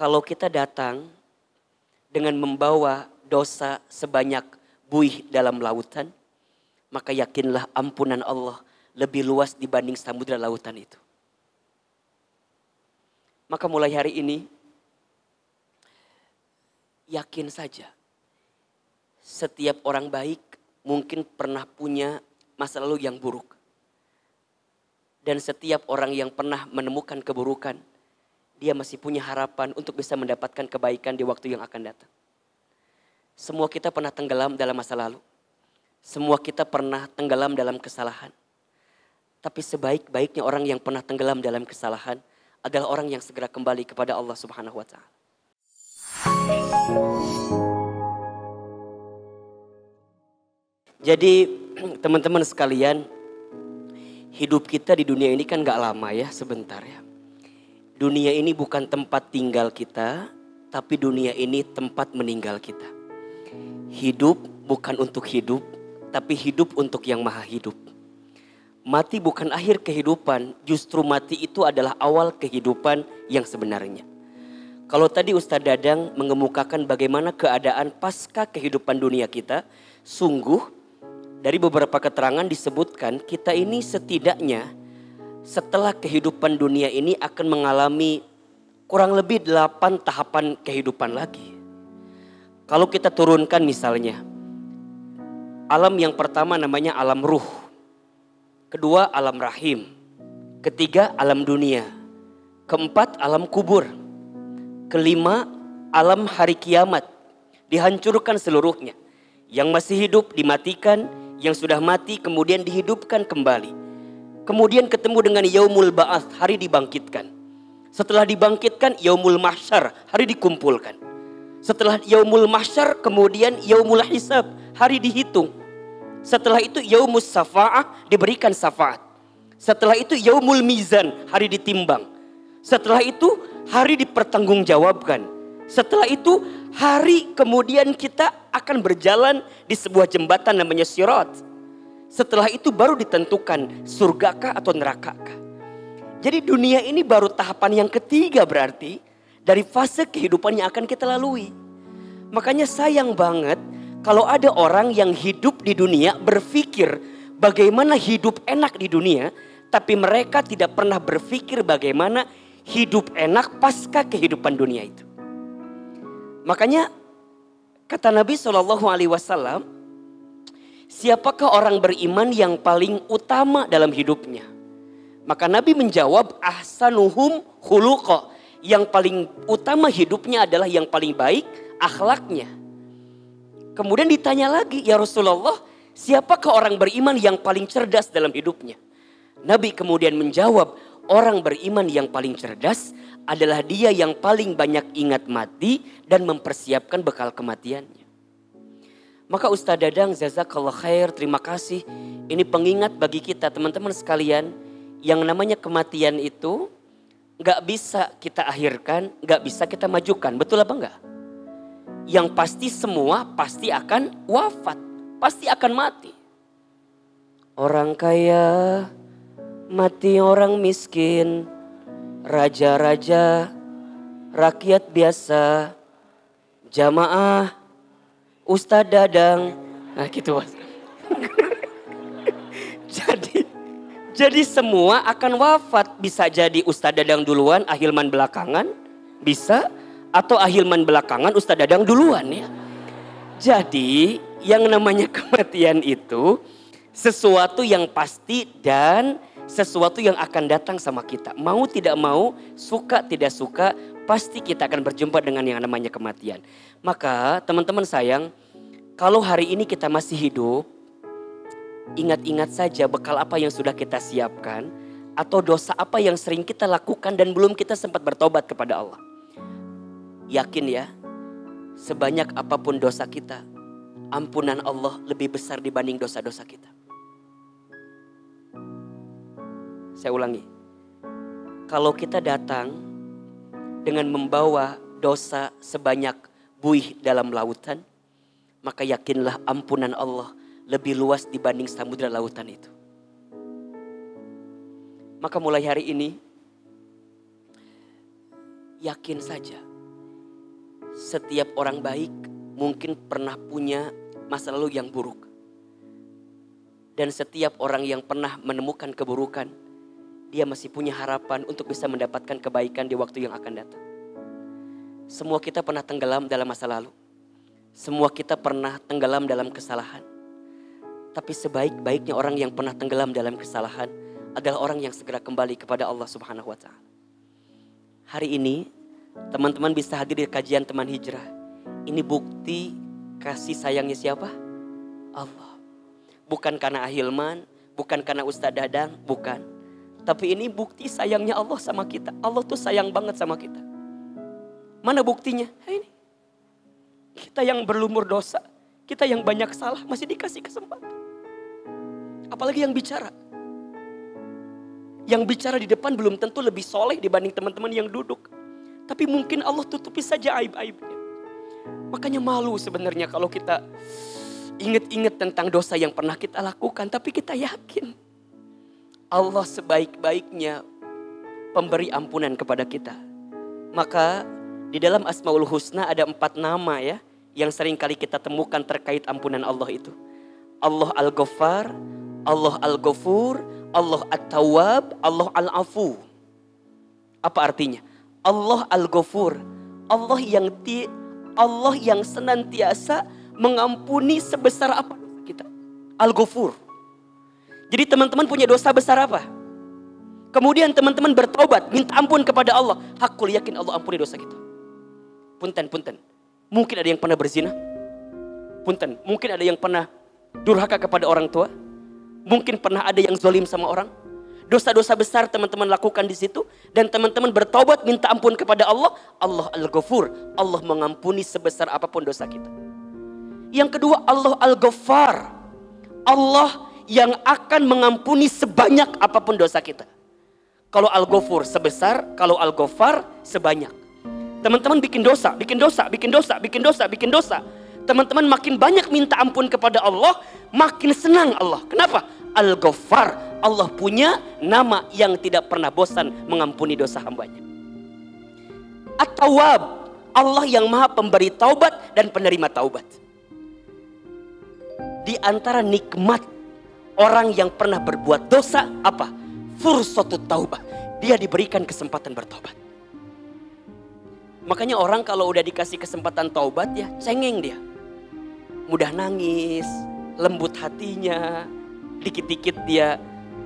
Kalau kita datang dengan membawa dosa sebanyak buih dalam lautan, maka yakinlah ampunan Allah lebih luas dibanding samudra lautan itu. Maka mulai hari ini, yakin saja, setiap orang baik mungkin pernah punya masa lalu yang buruk. Dan setiap orang yang pernah menemukan keburukan, dia masih punya harapan untuk bisa mendapatkan kebaikan di waktu yang akan datang. Semua kita pernah tenggelam dalam masa lalu. Semua kita pernah tenggelam dalam kesalahan. Tapi sebaik-baiknya orang yang pernah tenggelam dalam kesalahan adalah orang yang segera kembali kepada Allah Subhanahu wa Ta'ala. Jadi teman-teman sekalian, hidup kita di dunia ini kan gak lama ya, sebentar ya. Dunia ini bukan tempat tinggal kita, tapi dunia ini tempat meninggal kita. Hidup bukan untuk hidup, tapi hidup untuk yang maha hidup. Mati bukan akhir kehidupan, justru mati itu adalah awal kehidupan yang sebenarnya. Kalau tadi Ustadz Dadang mengemukakan bagaimana keadaan pasca kehidupan dunia kita, sungguh dari beberapa keterangan disebutkan kita ini setidaknya setelah kehidupan dunia ini akan mengalami kurang lebih 8 tahapan kehidupan lagi. Kalau kita turunkan misalnya, alam yang pertama namanya alam ruh. Kedua alam rahim. Ketiga alam dunia. Keempat alam kubur. Kelima alam hari kiamat. Dihancurkan seluruhnya. Yang masih hidup dimatikan, yang sudah mati kemudian dihidupkan kembali. Kemudian ketemu dengan yaumul ba'ats, hari dibangkitkan. Setelah dibangkitkan yaumul mahsyar, hari dikumpulkan. Setelah yaumul mahsyar kemudian yaumul hisab, hari dihitung. Setelah itu yaumus syafa'ah, diberikan syafaat. Setelah itu yaumul mizan, hari ditimbang. Setelah itu hari dipertanggungjawabkan. Setelah itu hari kemudian kita akan berjalan di sebuah jembatan namanya sirat. Setelah itu baru ditentukan surgakah atau nerakakah. Jadi dunia ini baru tahapan yang ketiga berarti dari fase kehidupan yang akan kita lalui. Makanya sayang banget kalau ada orang yang hidup di dunia berpikir bagaimana hidup enak di dunia, tapi mereka tidak pernah berpikir bagaimana hidup enak pasca kehidupan dunia itu. Makanya kata Nabi SAW, siapakah orang beriman yang paling utama dalam hidupnya? Maka Nabi menjawab, ahsanuhum khuluqa. Yang paling utama hidupnya adalah yang paling baik akhlaknya. Kemudian ditanya lagi, ya Rasulullah, siapakah orang beriman yang paling cerdas dalam hidupnya? Nabi kemudian menjawab, orang beriman yang paling cerdas adalah dia yang paling banyak ingat mati dan mempersiapkan bekal kematiannya. Maka Ustadz Dadang, jazakallah khair, terima kasih. Ini pengingat bagi kita teman-teman sekalian, yang namanya kematian itu gak bisa kita akhirkan, gak bisa kita majukan. Betul apa enggak? Yang pasti semua pasti akan wafat, pasti akan mati. Orang kaya mati, orang miskin, raja-raja, rakyat biasa, jamaah, Ustadz Dadang, nah gitu mas. jadi semua akan wafat. Bisa jadi Ustadz Dadang duluan, Ahilman belakangan, bisa. Atau Ahilman belakangan, Ustadz Dadang duluan ya. Jadi yang namanya kematian itu sesuatu yang pasti dan sesuatu yang akan datang sama kita. Mau tidak mau, suka tidak suka, pasti kita akan berjumpa dengan yang namanya kematian. Maka teman-teman sayang, kalau hari ini kita masih hidup, ingat-ingat saja bekal apa yang sudah kita siapkan, atau dosa apa yang sering kita lakukan dan belum kita sempat bertobat kepada Allah. Yakin ya, sebanyak apapun dosa kita, ampunan Allah lebih besar dibanding dosa-dosa kita. Saya ulangi, kalau kita datang dengan membawa dosa sebanyak buih dalam lautan, maka yakinlah ampunan Allah lebih luas dibanding samudra lautan itu. Maka mulai hari ini, yakin saja Setiap orang baik mungkin pernah punya masa lalu yang buruk. Dan setiap orang yang pernah menemukan keburukan, dia masih punya harapan untuk bisa mendapatkan kebaikan di waktu yang akan datang. Semua kita pernah tenggelam dalam masa lalu. Semua kita pernah tenggelam dalam kesalahan. Tapi sebaik-baiknya orang yang pernah tenggelam dalam kesalahan adalah orang yang segera kembali kepada Allah Subhanahu wa Ta'ala. Hari ini teman-teman bisa hadir di kajian teman hijrah. Ini bukti kasih sayangnya siapa? Allah. Bukan karena Ahilman, bukan karena Ustadz Dadang, bukan. Tapi ini bukti sayangnya Allah sama kita. Allah tuh sayang banget sama kita. Mana buktinya? Ini. Kita yang berlumur dosa, kita yang banyak salah masih dikasih kesempatan. Apalagi yang bicara. Yang bicara di depan belum tentu lebih soleh dibanding teman-teman yang duduk. Tapi mungkin Allah tutupi saja aib-aibnya. Makanya malu sebenarnya kalau kita ingat-ingat tentang dosa yang pernah kita lakukan. Tapi kita yakin Allah sebaik-baiknya pemberi ampunan kepada kita. Maka di dalam Asmaul Husna ada 4 nama ya, yang sering kali kita temukan terkait ampunan Allah itu. Allah Al-Ghaffar, Allah Al-Ghafur, Allah At-Tawwab, Allah Al-Afu. Apa artinya? Allah Al-Ghafur, Allah yang senantiasa mengampuni sebesar apa dosa kita. Al-Ghafur. Jadi teman-teman punya dosa besar apa? Kemudian teman-teman bertobat, minta ampun kepada Allah. Hakul yakin Allah ampuni dosa kita. Punten. Mungkin ada yang pernah berzina. Punten. Mungkin ada yang pernah durhaka kepada orang tua. Mungkin pernah ada yang zalim sama orang. Dosa-dosa besar teman-teman lakukan di situ. Dan teman-teman bertobat, minta ampun kepada Allah. Allah Al-Ghafur. Allah mengampuni sebesar apapun dosa kita. Yang kedua, Allah Al-Ghaffar. Allah yang akan mengampuni sebanyak apapun dosa kita. Kalau Al-Ghafur sebesar, kalau Al-Ghaffar sebanyak. Teman-teman bikin dosa. Teman-teman makin banyak minta ampun kepada Allah, makin senang Allah. Kenapa? Al-Ghaffar. Allah punya nama yang tidak pernah bosan mengampuni dosa hambanya. At-Tawwab. Allah yang maha pemberi taubat dan penerima taubat. Di antara nikmat orang yang pernah berbuat dosa apa? Fursatut taubah. Dia diberikan kesempatan bertobat. Makanya orang kalau udah dikasih kesempatan taubat ya cengeng dia. Mudah nangis, lembut hatinya, dikit-dikit dia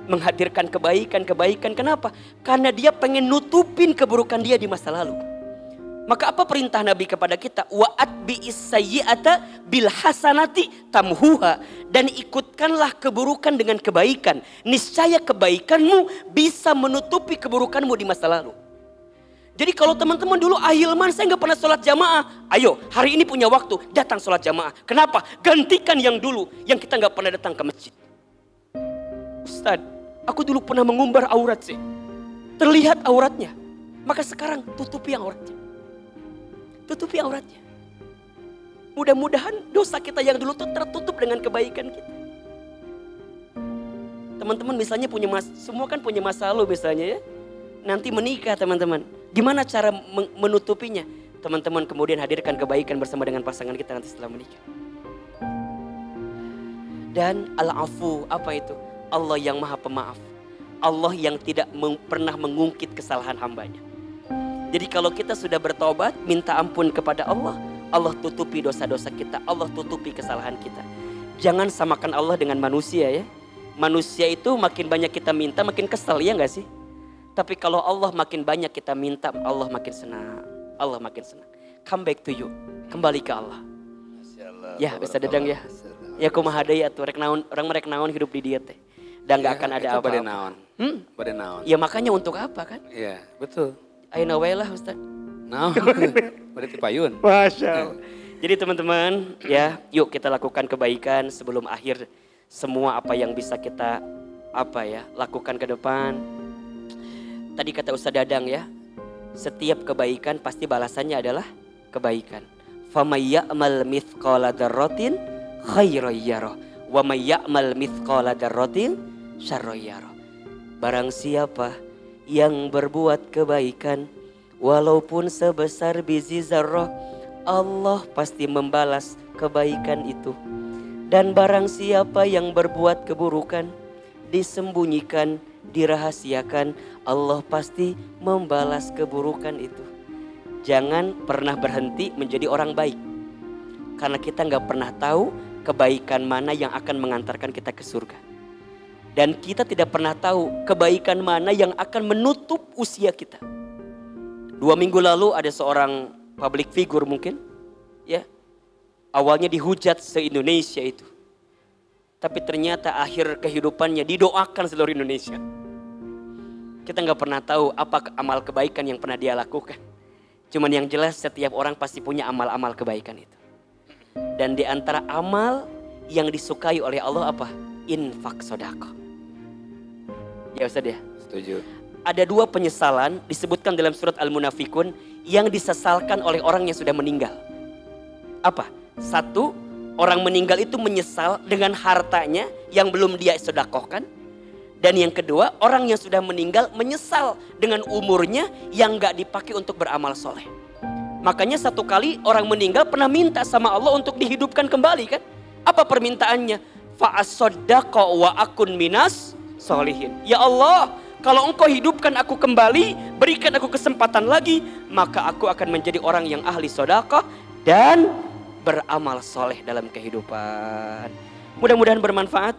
menghadirkan kebaikan. Kenapa? Karena dia pengen nutupin keburukan dia di masa lalu. Maka apa perintah Nabi kepada kita? Wa'at bi'is sayyi'ata bil hasanati tamhuha. Dan ikutkanlah keburukan dengan kebaikan. Niscaya kebaikanmu bisa menutupi keburukanmu di masa lalu. Jadi kalau teman-teman dulu Ahilman saya gak pernah sholat jamaah. Ayo hari ini punya waktu datang sholat jamaah. Kenapa? Gantikan yang dulu yang kita gak pernah datang ke masjid. Ustaz, aku dulu pernah mengumbar aurat sih. Terlihat auratnya. Maka sekarang tutupi auratnya. Tutupi auratnya. Mudah-mudahan dosa kita yang dulu tuh tertutup dengan kebaikan kita. Teman-teman misalnya semua kan punya masa lalu misalnya ya. Nanti menikah teman-teman. Gimana cara menutupinya? Teman-teman kemudian hadirkan kebaikan bersama dengan pasangan kita nanti setelah menikah. Dan Al-Afu, apa itu? Allah yang maha pemaaf. Allah yang tidak pernah mengungkit kesalahan hambanya. Jadi kalau kita sudah bertobat, minta ampun kepada Allah. Allah tutupi dosa-dosa kita. Allah tutupi kesalahan kita. Jangan samakan Allah dengan manusia ya. Manusia itu makin banyak kita minta makin kesel ya gak sih? Tapi kalau Allah makin banyak kita minta, Allah makin senang. Allah makin senang. Come back to you. Kembali ke Allah. Ya bisa Dadang ya. Ya kumaha deui atuh rek naon, orang merek naon hidup di dia teh. Dan gak akan ada apa-apa. Bade naon. Ya makanya untuk apa kan? Iya, betul. Ayeuna wae lah Ustaz. Naon. Bade tipayun. Masya Allah. Jadi teman-teman ya, yuk kita lakukan kebaikan sebelum akhir semua apa yang bisa kita lakukan ke depan. Tadi kata Ustaz Dadang ya, setiap kebaikan pasti balasannya adalah kebaikan. Famay ya'mal mithqala dzarratin khairan yarah wa may ya'mal mithqala dzarratin syarran yarah. Barang siapa yang berbuat kebaikan walaupun sebesar biji zarrah, Allah pasti membalas kebaikan itu. Dan barang siapa yang berbuat keburukan, disembunyikan, dirahasiakan, Allah pasti membalas keburukan itu. Jangan pernah berhenti menjadi orang baik. Karena kita gak pernah tahu kebaikan mana yang akan mengantarkan kita ke surga. Dan kita tidak pernah tahu kebaikan mana yang akan menutup usia kita. 2 minggu lalu ada seorang public figure mungkin, ya, awalnya dihujat se-Indonesia itu. Tapi ternyata akhir kehidupannya didoakan seluruh Indonesia. Kita gak pernah tahu apa amal kebaikan yang pernah dia lakukan. Cuman yang jelas setiap orang pasti punya amal-amal kebaikan itu. Dan di antara amal yang disukai oleh Allah apa? Infak sedekah. Ya Ustaz ya? Setuju. Ada 2 penyesalan disebutkan dalam surat Al-Munafikun yang disesalkan oleh orang yang sudah meninggal. Apa? 1, orang meninggal itu menyesal dengan hartanya yang belum dia sedekahkan. Dan yang kedua, orang yang sudah meninggal menyesal dengan umurnya yang gak dipakai untuk beramal soleh. Makanya satu kali orang meninggal pernah minta sama Allah untuk dihidupkan kembali kan. Apa permintaannya? Fa'asoddaqa wa akun minas solihin. Ya Allah, kalau engkau hidupkan aku kembali, berikan aku kesempatan lagi, maka aku akan menjadi orang yang ahli sedekah dan beramal soleh dalam kehidupan. Mudah-mudahan bermanfaat.